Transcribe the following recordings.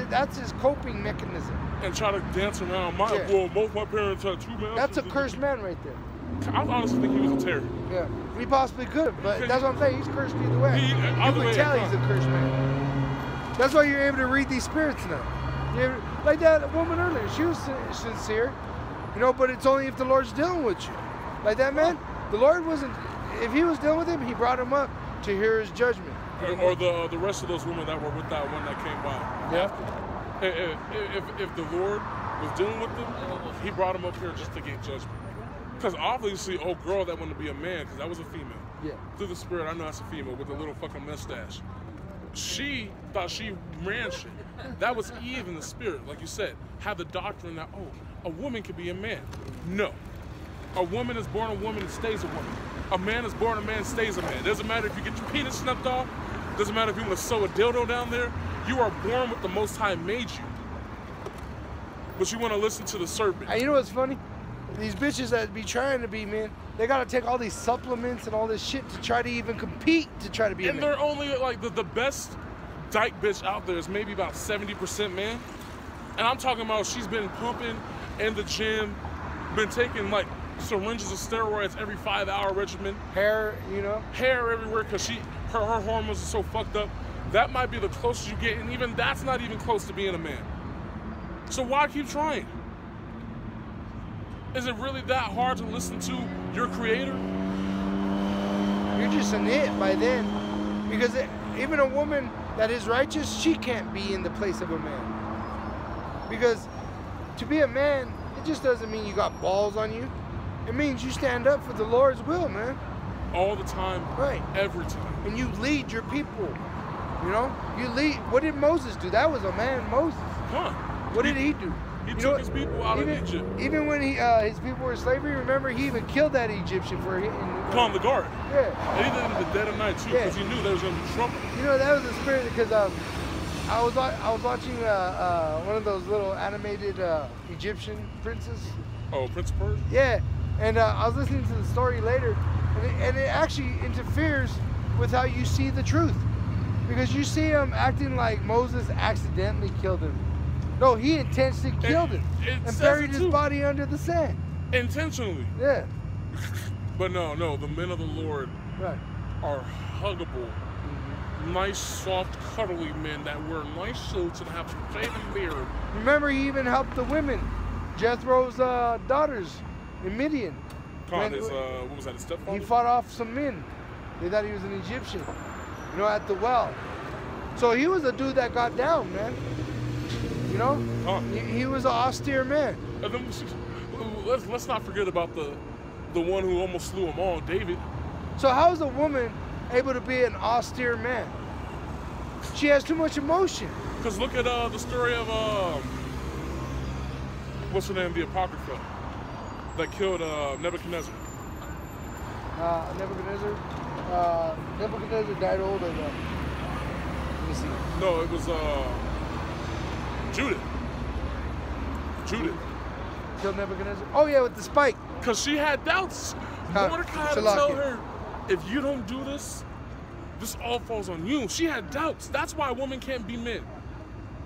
That's his coping mechanism. And try to dance around. Well, both my parents had 2 masters. That's a cursed man right there. I honestly think he was a terror. Yeah, he possibly could have, but that's what I'm saying. He's cursed either way. You can tell he's a cursed man. That's why you're able to read these spirits now. Like that woman earlier, she was sincere, you know, but it's only if the Lord's dealing with you. Like that man, the Lord wasn't. If he was dealing with him, he brought him up to hear his judgment. Or the rest of those women that were with that one that came by. Yeah. If the Lord was dealing with them, he brought them up here just to get judgment. Because obviously, old girl that wanted to be a man, because that was a female. Yeah. Through the spirit, I know that's a female with a little fucking mustache. She thought she ran shit. That was Eve in the spirit, like you said. Had the doctrine that, a woman can be a man. No. A woman is born a woman and stays a woman. A man is born a man and stays a man. It doesn't matter if you get your penis snuffed off. It doesn't matter if you want to sew a dildo down there. You are born with the Most High made you. But you want to listen to the serpent. And you know what's funny? These bitches that be trying to be men, they gotta take all these supplements and all this shit to try to even compete to try to be a man. And they're only like the best dyke bitch out there is maybe about 70% man. And I'm talking about she's been pumping in the gym, been taking like syringes of steroids every 5-hour regimen. Hair, you know? Hair everywhere because her hormones are so fucked up. That might be the closest you get, and even that's not even close to being a man. So why keep trying? Is it really that hard to listen to your creator? You're just an it by then. Because even a woman that is righteous, she can't be in the place of a man. Because to be a man, it just doesn't mean you got balls on you. It means you stand up for the Lord's will, man. All the time. Right. Every time. And you lead your people. You know? You lead. What did Moses do? That was a man, Moses. Huh. What did he do? He took his people out of Egypt. Even when his people were in slavery, remember, he even killed that Egyptian for hitting. Calm the guard. Yeah. And he did it in the dead of night, too, because he knew there was going to be trouble. You know, that was the spirit, because I was watching one of those little animated Egyptian princes. Oh, Prince of Persia? Yeah. And I was listening to the story later, and it actually interferes with how you see the truth. Because you see him acting like Moses accidentally killed him. No, he intentionally killed him and buried his body under the sand. Intentionally. Yeah. But no, the men of the Lord are huggable, nice, soft, cuddly men that wear nice suits and have a faded beard. Remember, he even helped the women, Jethro's daughters in Midian. What was that, his stepfather? He fought off some men. They thought he was an Egyptian, you know, at the well. So he was a dude that got down, man. You know? He was an austere man. And then, let's not forget about the one who almost slew them all, David. So how is a woman able to be an austere man? She has too much emotion. Because look at the story of, what's her name, the Apocrypha, that killed Nebuchadnezzar. Nebuchadnezzar died old or what? Let me see. No, it was Judith. Killed Nebuchadnezzar? Oh yeah, with the spike. Because she had doubts. Mordecai had to tell her, if you don't do this, this all falls on you. She had doubts. That's why women can't be men.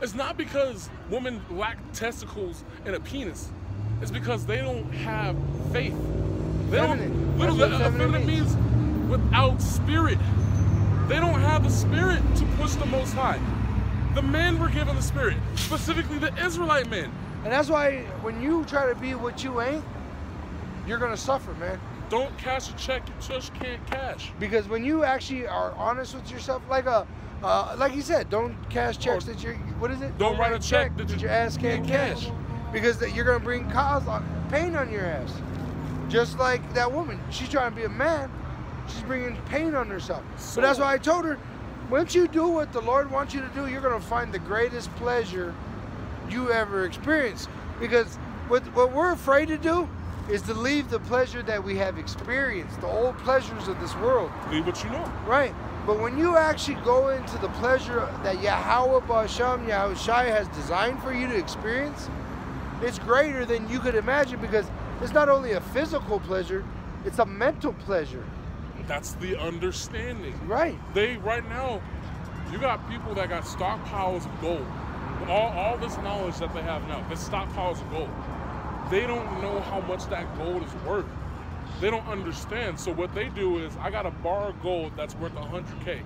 It's not because women lack testicles and a penis. It's because they don't have faith. Feminine means without spirit. They don't have the spirit to push the Most High. The men were given the spirit, specifically the Israelite men. And that's why when you try to be what you ain't, you're gonna suffer, man. Don't cash a check you just can't cash. Because when you actually are honest with yourself, like you said, don't cash checks that you're, what is it? Don't write a check that your ass can't cash. Because you're gonna bring pain on your ass. Just like that woman, she's trying to be a man, she's bringing pain on herself. So that's why I told her, once you do what the Lord wants you to do, you're gonna find the greatest pleasure you ever experience. Because what we're afraid to do is to leave the pleasure that we have experienced, the old pleasures of this world. Leave what you know. Right. But when you actually go into the pleasure that Yahweh B'Hashem, Yahushai has designed for you to experience, it's greater than you could imagine, because it's not only a physical pleasure, it's a mental pleasure. That's the understanding. Right. Right now, You got people that got stockpiles of gold. All this knowledge that they have now, this stockpiles of gold. They don't know how much that gold is worth. They don't understand. So what they do is, I got to borrow gold that's worth 100K.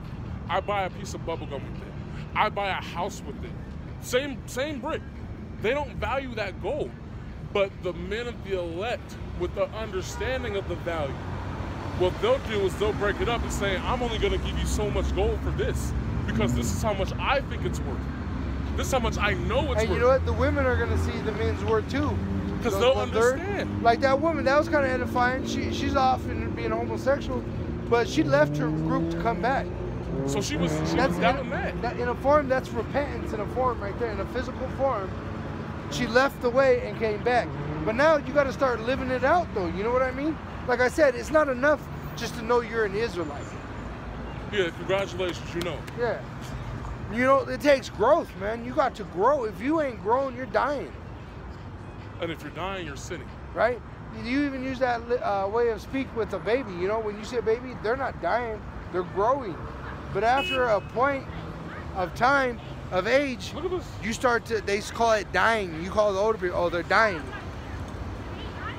I buy a piece of bubble gum with it. I buy a house with it. Same brick. They don't value that gold. But the men of the elect, with the understanding of the value, what they'll do is they'll break it up and say, I'm only going to give you so much gold for this, because this is how much I think it's worth. This is how much I know it's worth. And you know what? The women are going to see the men's worth too. Because they'll understand. Like that woman, that was kind of edifying. She's off and being homosexual, but she left her group to come back. So she was doubting that. In a form, that's repentance in a form right there. In a physical form, she left the way and came back. But now you got to start living it out, though. You know what I mean? Like I said, it's not enough just to know you're an Israelite. Yeah, congratulations, you know. Yeah. You know, it takes growth, man. You got to grow. If you ain't growing, you're dying. And if you're dying, you're sinning. Right? You even use that way of speak with a baby. You know, when you say baby, they're not dying, they're growing. But after a point of time, of age, look at this. You start to, they call it dying. You call the older people, oh, they're dying.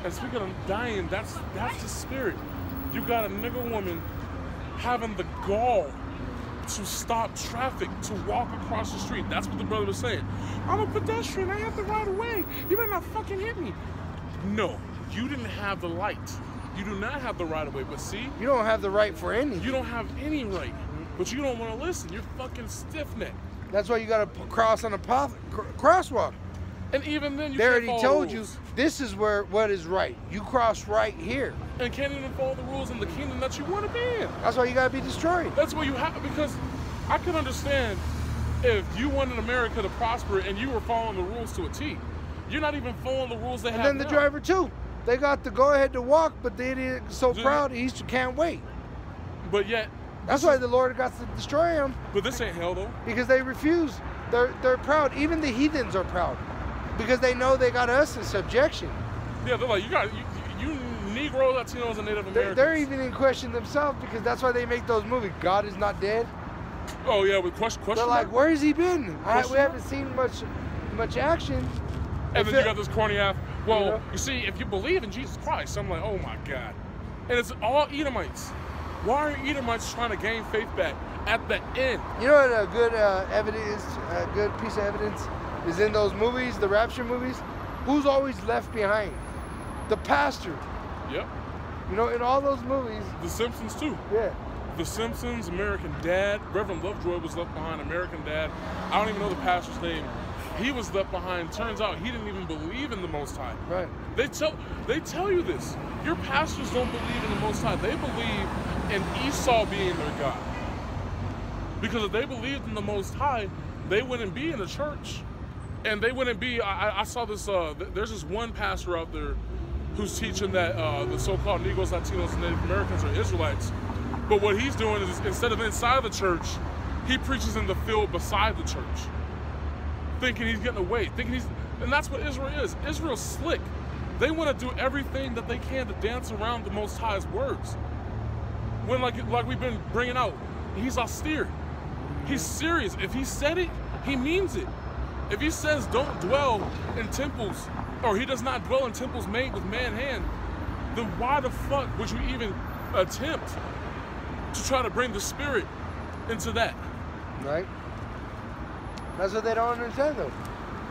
And speaking of dying, that's the spirit. You got a nigga woman having the gall to stop traffic, to walk across the street. That's what the brother was saying. I'm a pedestrian, I have the right of way. You better not fucking hit me. No, you didn't have the light. You do not have the right of way, but see? You don't have the right for anything. You don't have any right, but you don't want to listen. You're fucking stiff-necked. That's why you got to cross on a crosswalk. And even then, you they can't already told you, this is what is right. You cross right here. And can't even follow the rules in the kingdom that you want to be in. That's why you got to be destroyed. That's why you have, because I can understand if you wanted America to prosper and you were following the rules to a T. You're not even following the rules they have. And then the driver too. They got the go ahead to walk, but they didn't. So proud, he can't wait. But yet, that's why the Lord got to destroy them. But this ain't hell though. Because they refuse. They're proud. Even the heathens are proud, because they know they got us in subjection. Yeah, they're like, you Negro, Latinos, and Native Americans. They're even in question themselves, because that's why they make those movies. God is not dead. Oh yeah, with question. They're like, where has he been? We haven't seen much action. And then you got this corny ass. Well, you see, if you believe in Jesus Christ, I'm like, oh my God. And it's all Edomites. Why are Edomites trying to gain faith back at the end? You know what a good evidence, a good piece of evidence is in those movies, the rapture movies? Who's always left behind? The pastor. Yep. You know, in all those movies. The Simpsons too. Yeah. The Simpsons, American Dad. Reverend Lovejoy was left behind, American Dad. I don't even know the pastor's name. He was left behind. Turns out he didn't even believe in the Most High. Right. They tell you this. Your pastors don't believe in the Most High. They believe in Esau being their God. Because if they believed in the Most High, they wouldn't be in the church. And they wouldn't be, I saw this, there's this one pastor out there who's teaching that the so-called Negroes, Latinos, and Native Americans are Israelites. But what he's doing is, instead of inside the church, he preaches in the field beside the church. Thinking he's getting away, and that's what Israel is. Israel's slick. They want to do everything that they can to dance around the Most High's words. When, like we've been bringing out, he's austere. He's serious. If he said it, he means it. If he says don't dwell in temples, or he does not dwell in temples made with man's hand, then why the fuck would you even attempt to try to bring the spirit into that? Right. That's what they don't understand, though.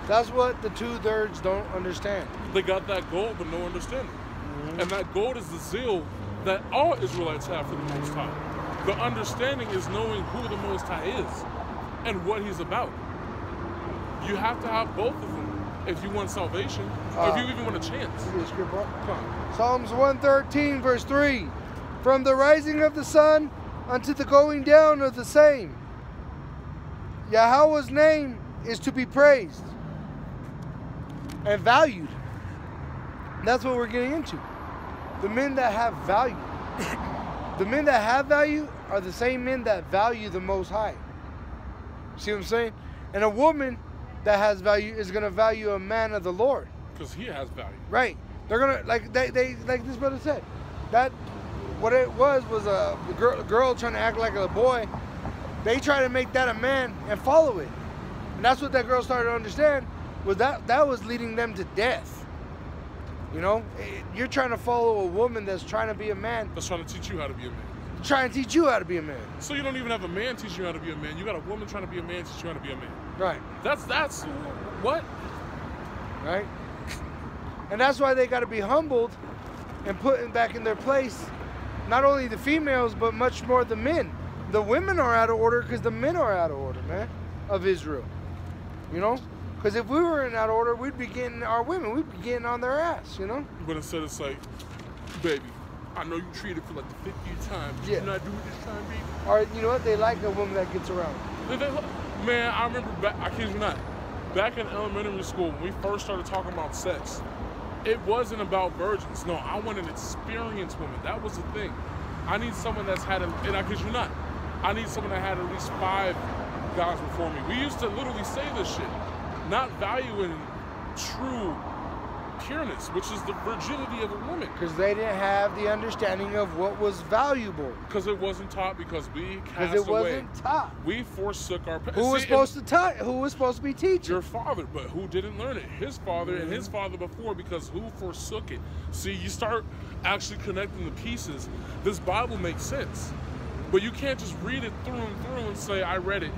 That's what the 2/3 don't understand. They got that gold, but no understanding. Mm-hmm. And that gold is the zeal that all Israelites have for the Most High. The understanding is knowing who the Most High is and what He's about. You have to have both of them if you want salvation, or if you even want a chance. Psalms 113, verse 3. From the rising of the sun unto the going down of the same, Yahweh's name is to be praised and valued. That's what we're getting into. The men that have value. The men that have value are the same men that value the Most High. See what I'm saying? And a woman that has value is going to value a man of the Lord. Because he has value. Right. They're going to, like like this brother said, that what it was a girl trying to act like a boy, They try to make that a man and follow it. And that's what that girl started to understand, was that was leading them to death. You know, you're trying to follow a woman that's trying to be a man. That's trying to teach you how to be a man. Trying to teach you how to be a man. So you don't even have a man teach you how to be a man. You got a woman trying to be a man teach you how to be a man. Right. That's what? Right. And that's why they got to be humbled and put back in their place. Not only the females, but much more the men. The women are out of order because the men are out of order, man, of Israel. You know? Because if we were in that order, we'd be getting our women, we'd be getting on their ass, you know? But instead it's like, baby, I know you treated for like the 50th time. Did you not do it this time, baby? Or, you know what? They like a woman that gets around. Man, I remember back, I kid you not, back in elementary school, when we first started talking about sex, it wasn't about virgins. No, I want an experienced woman. That was the thing. I need someone that's had, and I kid you not, I need someone that had at least 5 guys before me. We used to literally say this shit, not valuing true pureness, which is the virginity of a woman. Because they didn't have the understanding of what was valuable. Because it wasn't taught, because we cast away. Because it wasn't taught. We forsook our parents. Who was supposed to taught? Who was supposed to be teaching? Your father, but who didn't learn it? His father and his father before, because who forsook it? See, you start actually connecting the pieces. This Bible makes sense. But you can't just read it through and through and say, I read it,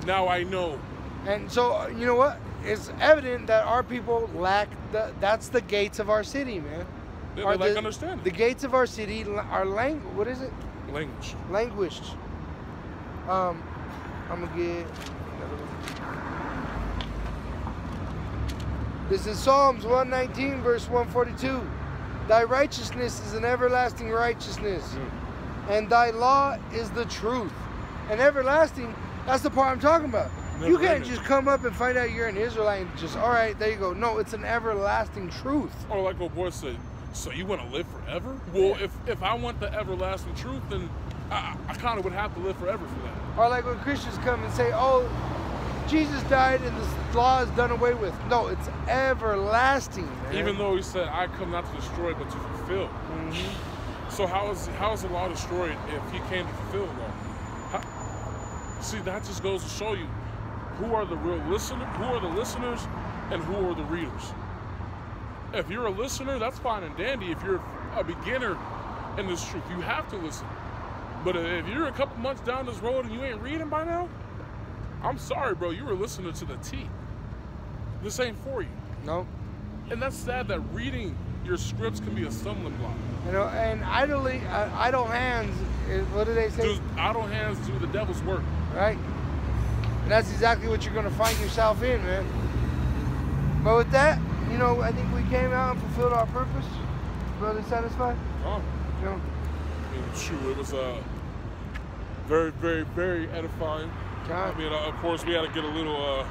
now I know. And so, you know what? It's evident that our people lack that's the gates of our city, man. Yeah, they lack understanding. The gates of our city are what is it? Language. Languished. I'm gonna get another one. This is Psalms 119, verse 142. Thy righteousness is an everlasting righteousness, and thy law is the truth. And everlasting, that's the part I'm talking about. You can't just come up and find out you're an Israelite and just, all right, there you go. No, it's an everlasting truth. Or like old boy said, so you want to live forever? Well, if I want the everlasting truth, then I kind of would have to live forever for that. Or like when Christians come and say, oh, Jesus died and the law is done away with. No, it's everlasting, man. Even though he said, I come not to destroy, but to fulfill. So how is the law destroyed if he came to fulfill the law? See, that just goes to show you who are the real listeners, who are the listeners, and who are the readers. If you're a listener, that's fine and dandy. If you're a beginner in this truth, you have to listen. But if you're a couple months down this road and you ain't reading by now, I'm sorry, bro. You were listening to the T. This ain't for you. No. And that's sad that reading your scripts can be a stumbling block. You know, and idle hands, what do they say? Idle hands do the devil's work. Right? And that's exactly what you're going to find yourself in, man. But with that, you know, I think we came out and fulfilled our purpose. Brother satisfied? Oh. You know? True. It was very, very, very edifying. God. I mean, of course, we had to get a little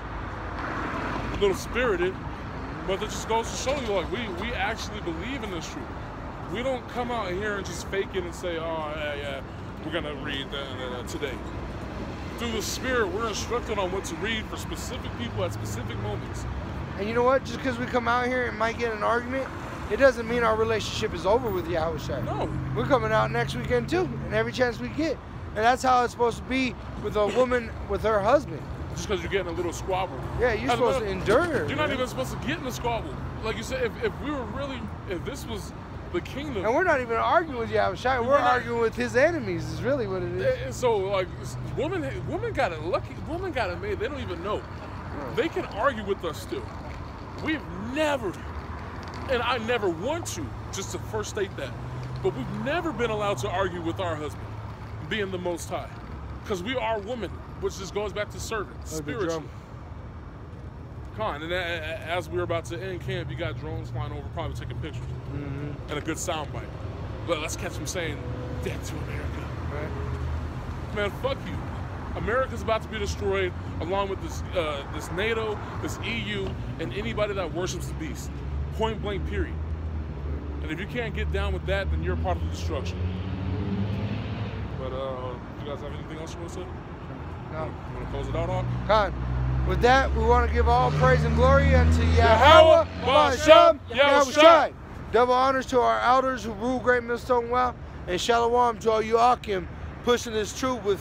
spirited, but it just goes to show you, like, we actually believe in this truth. We don't come out here and just fake it and say, oh, yeah, we're going to read today. Through the Spirit, we're instructed on what to read for specific people at specific moments. And you know what? Just because we come out here and might get an argument, it doesn't mean our relationship is over with Yahushua. No. We're coming out next weekend too, and every chance we get. And that's how it's supposed to be with a woman with her husband. Just because you're getting a little squabble. Yeah, you're supposed to endure. You're not even supposed to get in a squabble. Like you said, if this was the kingdom. And we're not even arguing with Yahushua. We're arguing with his enemies is really what it is. So, like, women got it lucky. Women got it made. They don't even know. They can argue with us still. We've never, and I never want to, just to first state that, but we've never been allowed to argue with our husband, being the Most High. Because we are women, which just goes back to servant, spiritually. And as we were about to end camp, you got drones flying over, probably taking pictures. And a good soundbite. But let's catch them saying, death to America. Right. Man, fuck you. America's about to be destroyed along with this NATO, this EU, and anybody that worships the beast. Point blank, period. And if you can't get down with that, then you're part of the destruction. But you guys have anything else you want to say? No. You want to close it out, Hawk? Khan. With that, we want to give all praise and glory unto Yahweh, Ba'ashem, Yahushai. Double honors to our elders who rule Great Millstone well, and shalom to all you Akim pushing this truth with